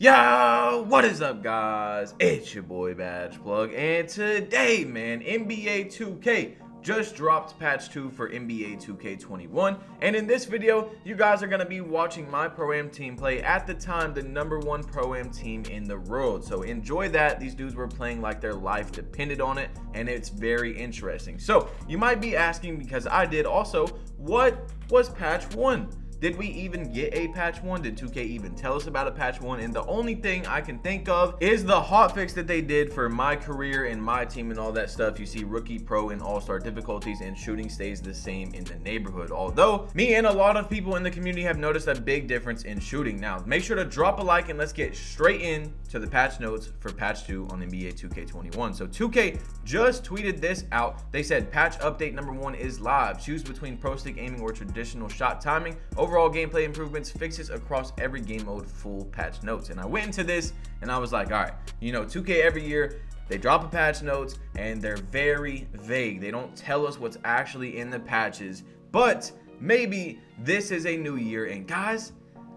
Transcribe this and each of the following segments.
Yo, what is up, guys? It's your boy Badge Plug, and today, man, NBA 2K just dropped patch 2 for NBA 2K21, and in this video, you guys are going to be watching my Pro-Am team play at the time the #1 Pro-Am team in the world. So enjoy that. These dudes were playing like their life depended on it, and it's very interesting. So you might be asking, because I did also, what was patch 1? Did we even get a patch 1? Did 2K even tell us about a patch 1? And the only thing I can think of is the hotfix that they did for my career and my team and all that stuff. You see rookie, pro, and all-star difficulties, and shooting stays the same in the neighborhood. Although me and a lot of people in the community have noticed a big difference in shooting. Now, make sure to drop a like and let's get straight into the patch notes for patch 2 on NBA 2K21. So 2K just tweeted this out. They said patch update #1 is live. Choose between pro stick aiming or traditional shot timing. Overall gameplay improvements, fixes across every game mode, full patch notes. And I went into this and I was like, all right, 2K every year, they drop a patch notes and they're very vague. They don't tell us what's actually in the patches, but maybe this is a new year. And guys,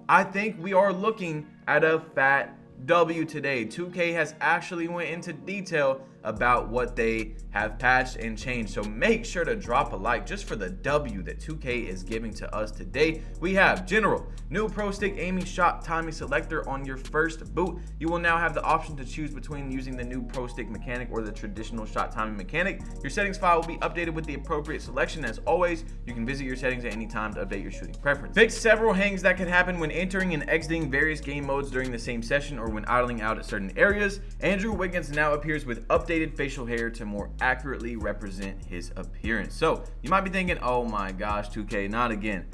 I think we are looking at a fat W today. 2K has actually went into detail about what they have patched and changed, so make sure to drop a like just for the W that 2K is giving to us today. We have general new pro stick aiming shot timing selector on your first boot. You will now have the option to choose between using the new pro stick mechanic or the traditional shot timing mechanic. Your settings file will be updated with the appropriate selection. As always, you can visit your settings at any time to update your shooting preference. Fix several hangs that can happen when entering and exiting various game modes during the same session or when idling out at certain areas. Andrew Wiggins now appears with updated facial hair to more accurately represent his appearance. So you might be thinking, oh my gosh, 2K, not again,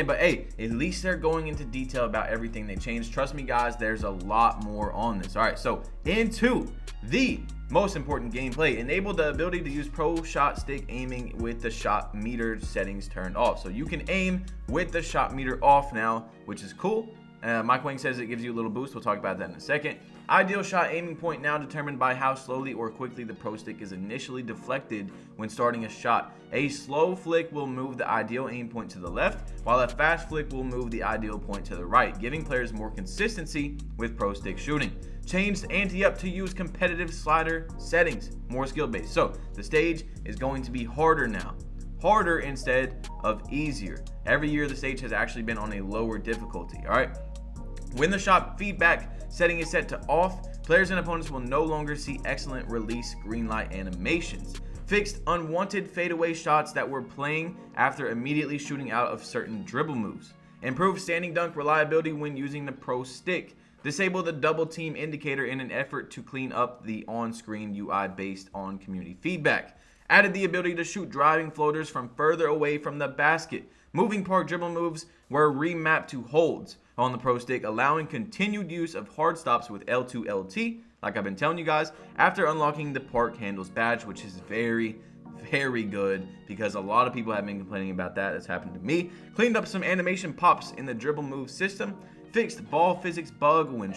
but hey, at least they're going into detail about everything they changed. Trust me guys, there's a lot more on this. All right, so into the most important gameplay. Enable the ability to use pro shot stick aiming with the shot meter settings turned off. So you can aim with the shot meter off now, which is cool. Mike Wang says it gives you a little boost. We'll talk about that in a second. Ideal shot aiming point now determined by how slowly or quickly the pro stick is initially deflected when starting a shot. A slow flick will move the ideal aim point to the left, while a fast flick will move the ideal point to the right, giving players more consistency with pro stick shooting. Change the ante up to use competitive slider settings, more skill based. So the stage is going to be harder now. Harder instead of easier. Every year the stage has actually been on a lower difficulty. All right. When the shot feedback setting is set to off, players and opponents will no longer see excellent release green light animations. Fixed unwanted fadeaway shots that were playing after immediately shooting out of certain dribble moves. Improved standing dunk reliability when using the pro stick. Disable the double team indicator in an effort to clean up the on-screen UI based on community feedback. Added the ability to shoot driving floaters from further away from the basket. Moving part dribble moves were remapped to holds on the pro stick, allowing continued use of hard stops with L2 LT, like I've been telling you guys, after unlocking the park handles badge, which is very good because a lot of people have been complaining about that. That's happened to me. Cleaned up some animation pops in the dribble move system. Fixed ball physics bug when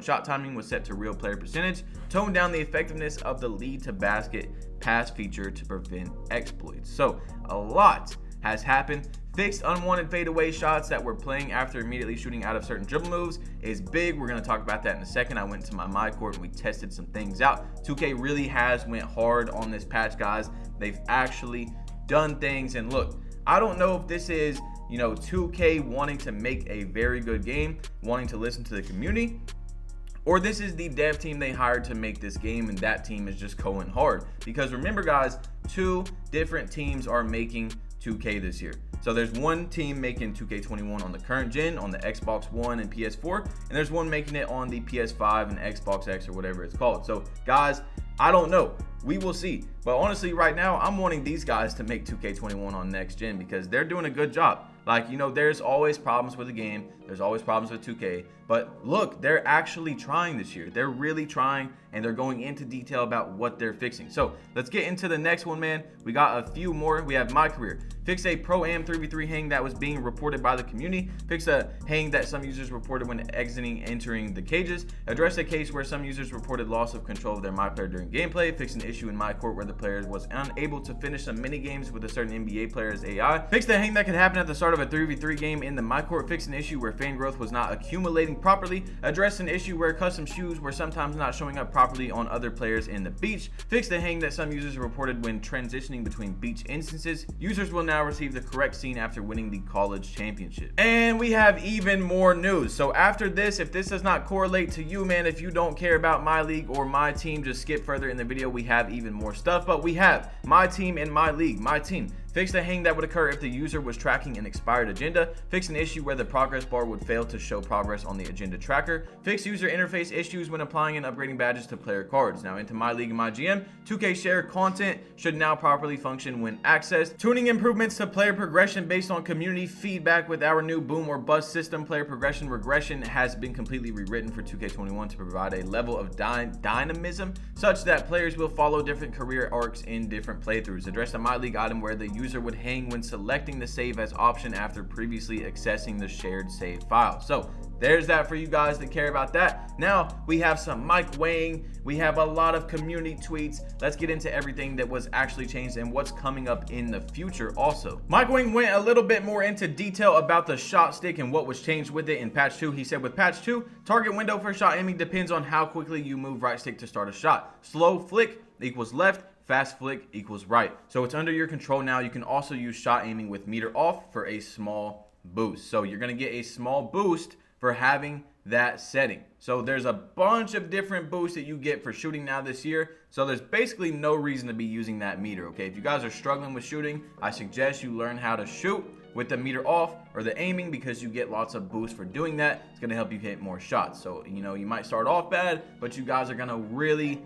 shot timing was set to real player percentage. Toned down the effectiveness of the lead to basket pass feature to prevent exploits. So a lot has happened. Fixed unwanted fadeaway shots that were playing after immediately shooting out of certain dribble moves is big. We're going to talk about that in a second. I went to my court and we tested some things out. 2K really has went hard on this patch, guys. They've actually done things, and look, I don't know if this is 2K wanting to make a very good game, wanting to listen to the community, or this is the dev team they hired to make this game and that team is just going hard. Because remember guys, 2 different teams are making 2K this year. So there's one team making 2K21 on the current gen, on the Xbox One and PS4, and there's one making it on the PS5 and Xbox X or whatever it's called. So guys, I don't know. We will see. But honestly, right now, I'm wanting these guys to make 2K21 on next gen because they're doing a good job. Like, there's always problems with the game. There's always problems with 2K. But look, they're actually trying this year. They're really trying, and they're going into detail about what they're fixing. So let's get into the next one, man. We got a few more. We have my career. fix a pro-am 3v3 hang that was being reported by the community, fix a hang that some users reported when entering the cages, address a case where some users reported loss of control of their MyPlayer during gameplay, fix an issue in MyCourt where the player was unable to finish some mini games with a certain NBA player's AI, fix the hang that could happen at the start of a 3v3 game in the MyCourt, fix an issue where fan growth was not accumulating properly, address an issue where custom shoes were sometimes not showing up properly on other players in the beach, fix the hang that some users reported when transitioning between beach instances. Users will now receive the correct scene after winning the college championship. And we have even more news. So after this, if this does not correlate to you, man, if you don't care about my league or my team, just skip further in the video. We have even more stuff, but we have my team and my league. My team. Fix the hang that would occur if the user was tracking an expired agenda. Fix an issue where the progress bar would fail to show progress on the agenda tracker. Fix user interface issues when applying and upgrading badges to player cards. Now into my league and my GM, 2K share content should now properly function when accessed. Tuning improvements to player progression based on community feedback with our new boom or bust system. Player progression regression has been completely rewritten for 2K21 to provide a level of dynamism such that players will follow different career arcs in different playthroughs. Address the my league item where the user would hang when selecting the save as option after previously accessing the shared save file. So there's that for you guys that care about that. Now we have some mic weighing. We have a lot of community tweets. Let's get into everything that was actually changed and what's coming up in the future also. Mike Wing went a little bit more into detail about the shot stick and what was changed with it in patch 2. He said with patch 2, target window for shot aiming depends on how quickly you move right stick to start a shot. Slow flick equals left, fast flick equals right. So it's under your control now. You can also use shot aiming with meter off for a small boost. So you're going to get a small boost for having that setting. So there's a bunch of different boosts that you get for shooting now this year. So there's basically no reason to be using that meter, okay? If you guys are struggling with shooting, I suggest you learn how to shoot with the meter off or the aiming because you get lots of boosts for doing that. It's gonna help you hit more shots. So, you know, you might start off bad, but you guys are gonna really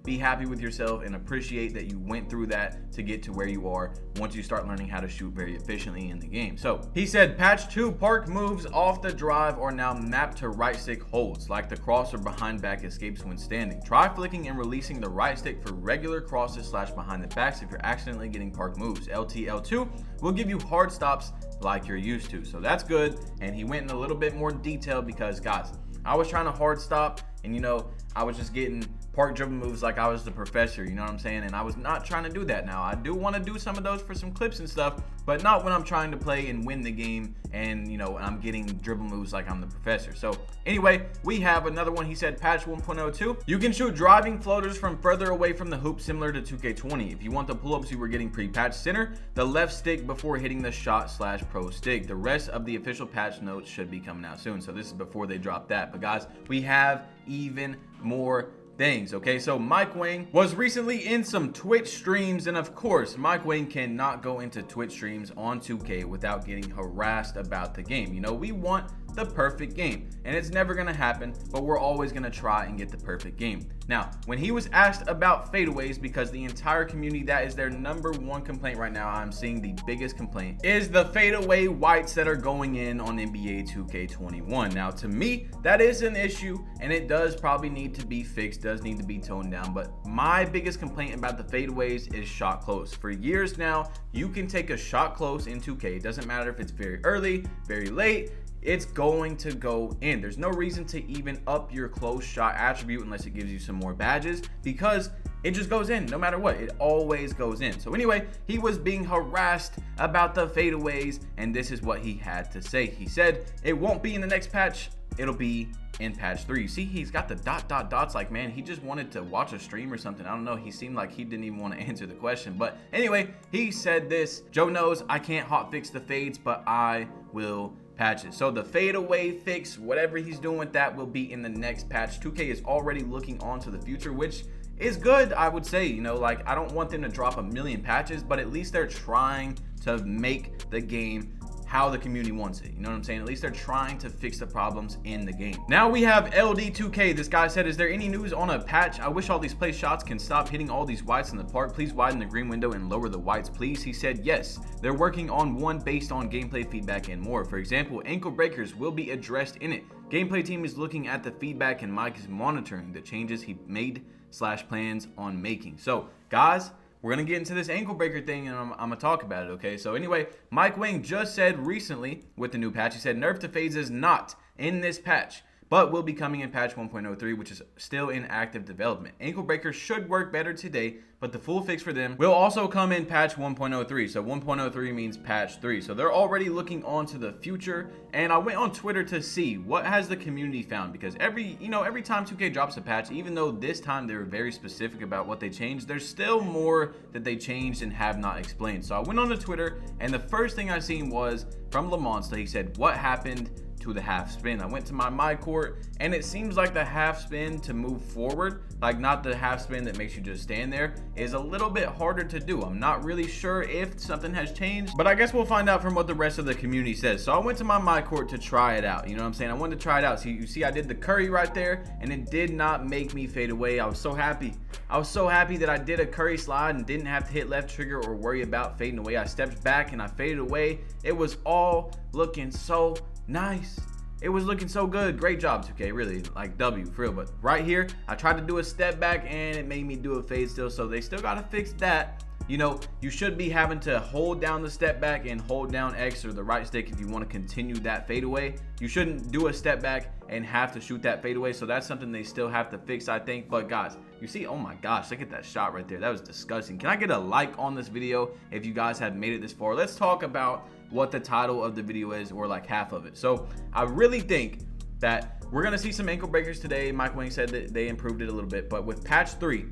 be happy with yourself and appreciate that you went through that to get to where you are once you start learning how to shoot very efficiently in the game. So he said patch 2 park moves off the drive are now mapped to right stick holds like the cross or behind back escapes when standing. Try flicking and releasing the right stick for regular crosses / behind the backs if you're accidentally getting park moves. LT/L2 will give you hard stops like you're used to. So that's good. And he went in a little bit more detail because guys, I was trying to hard stop and you know, I was just getting park dribble moves like I was the professor, you know what I'm saying? And I was not trying to do that. Now I do want to do some of those for some clips and stuff, but not when I'm trying to play and win the game and you know I'm getting dribble moves like I'm the professor. So anyway, we have another one. He said patch 1.02, you can shoot driving floaters from further away from the hoop similar to 2K20. If you want the pull-ups you were getting pre-patch, center the left stick before hitting the shot / pro stick. The rest of the official patch notes should be coming out soon. So this is before they drop that. But guys, we have even more things. Okay, so Mike Wang was recently in some Twitch streams, and of course Mike Wang cannot go into Twitch streams on 2K without getting harassed about the game. You know, we want the perfect game and it's never gonna happen, but we're always gonna try and get the perfect game. Now when he was asked about fadeaways, because the entire community, that is their #1 complaint right now, I'm seeing the biggest complaint is the fadeaway whites that are going in on NBA 2K21. Now to me that is an issue and it does probably need to be fixed, does need to be toned down, but my biggest complaint about the fadeaways is shot close. For years now you can take a shot close in 2K. It doesn't matter if it's very early, very late, it's going to go in. There's no reason to even up your close shot attribute unless it gives you some more badges, because it just goes in no matter what. It always goes in. So anyway, he was being harassed about the fadeaways and this is what he had to say. He said it won't be in the next patch, it'll be in patch 3. You see, he's got the dots like, man, he just wanted to watch a stream or something. I don't know, he seemed like he didn't even want to answer the question. But anyway, he said this: Joe knows I can't hotfix the fades, but I will patch it. So the fadeaway fix, whatever he's doing with that, will be in the next patch. 2K is already looking on to the future, which is good, I would say. You know, like, I don't want them to drop a million patches, but at least they're trying to make the game how the community wants it. You know what I'm saying? At least they're trying to fix the problems in the game. Now we have LD2K. This guy said, is there any news on a patch? I wish all these play shots can stop hitting all these whites in the park. Please widen the green window and lower the whites, please. He said, yes, they're working on one based on gameplay feedback and more. For example, ankle breakers will be addressed in it. Gameplay team is looking at the feedback and Mike is monitoring the changes he made / plans on making. So guys, we're going to get into this ankle breaker thing, and I'm going to talk about it, okay? So anyway, Mike Wang just said recently with the new patch, he said nerf to fades is not in this patch, but will be coming in patch 1.03, which is still in active development. Ankle breakers should work better today, but the full fix for them will also come in patch 1.03. So 1.03 means patch 3. So they're already looking on to the future. And I went on Twitter to see what has the community found, because every time 2K drops a patch, even though this time they were very specific about what they changed, there's still more that they changed and have not explained. So I went on to Twitter, and the first thing I seen was from Lamonsta. He said, what happened to the half spin? I went to my court, and it seems like the half spin to move forward, like not the half spin that makes you just stand there, is a little bit harder to do. I'm not really sure if something has changed, but I guess we'll find out from what the rest of the community says. So I went to my court to try it out. You know what I'm saying? I wanted to try it out. So you see I did the curry right there, and it did not make me fade away. I was so happy. I was so happy that I did a curry slide and didn't have to hit left trigger or worry about fading away. I stepped back and I faded away. It was all looking so nice. It was looking so good. Great job, 2K. Really, like W for real. But right here, I tried to do a step back and it made me do a fade still. So they still got to fix that. You know, you should be having to hold down the step back and hold down X or the right stick if you want to continue that fadeaway. You shouldn't do a step back and have to shoot that fadeaway. So that's something they still have to fix, I think. But guys, you see, oh my gosh, look at that shot right there. That was disgusting. Can I get a like on this video if you guys have made it this far? Let's talk about what the title of the video is, or like half of it. So I really think that we're going to see some ankle breakers today. Mike Wang said that they improved it a little bit, but with patch 3,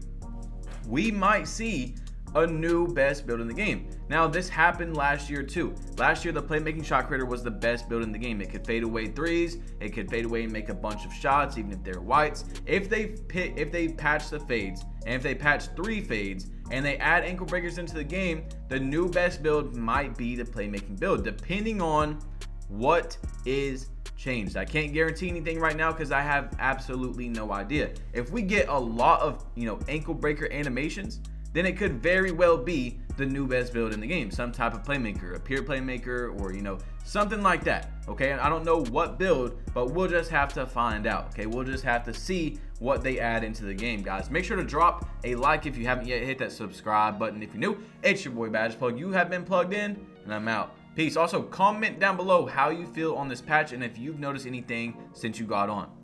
we might see a new best build in the game. Now, this happened last year too. Last year, the playmaking shot creator was the best build in the game. It could fade away threes. It could fade away and make a bunch of shots, even if they're whites. If they patch the fades, and if they patch 3 fades, and they add ankle breakers into the game, the new best build might be the playmaking build, depending on what is changed. I can't guarantee anything right now because I have absolutely no idea. If we get a lot of, ankle breaker animations, then it could very well be the new best build in the game. Some type of playmaker, a pure playmaker, or, something like that. Okay, I don't know what build, but we'll just have to find out. Okay, we'll just have to see what they add into the game, guys. Make sure to drop a like if you haven't yet. Hit that subscribe button if you're new. It's your boy Badge Plug. You have been plugged in, and I'm out. Peace. Also, comment down below how you feel on this patch and if you've noticed anything since you got on.